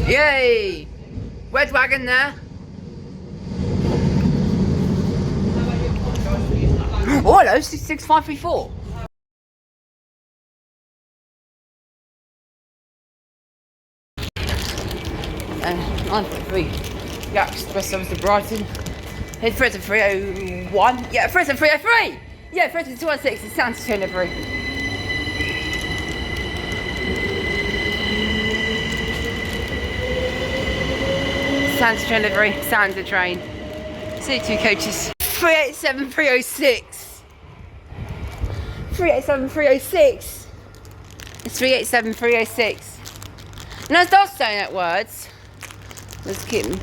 Yay! Red wagon there. Oh, hello, 66534. And 9.3. Yeah, express service to Brighton. Here's Fredson 301. Yeah, Fredson 303. Yeah, Fredson 216. It's Santa Livery. Santa Livery, Santa train. C2 coaches. 387306. 387306. It's 387306. And as I was saying that words, let's keep them.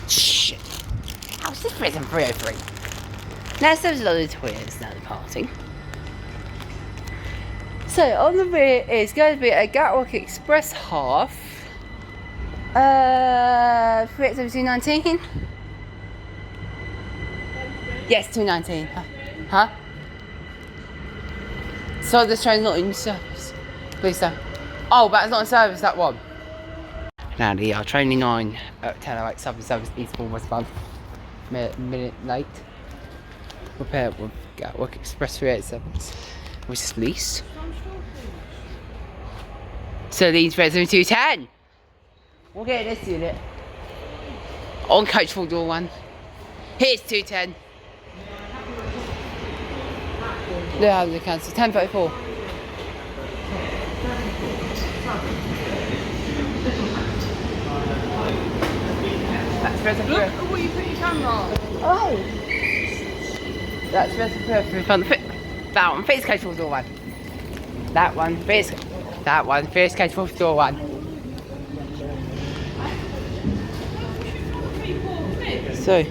Shit. How's this prison 303? Now there's a lot of Toyotas now departing. So on the rear is going to be a Gatwick Express half. 387219. Yes, 219. Huh? So this train's not in service. Please don't. Oh, but it's not in service, that one. Now the training 9 at 10:08 Southern Service Eastbourne Westbound. Minute late. Repair with Gatwick Express 387. Which is lease. So these Red 210. We'll get this unit. On coach full door 1. Here's 210. No, how they cancel. 10:34. That's Reservoir. Look at what you put your camera on. Oh. That's Reservoir. That one. First coach full door 1. That one. First coach full door 1. So.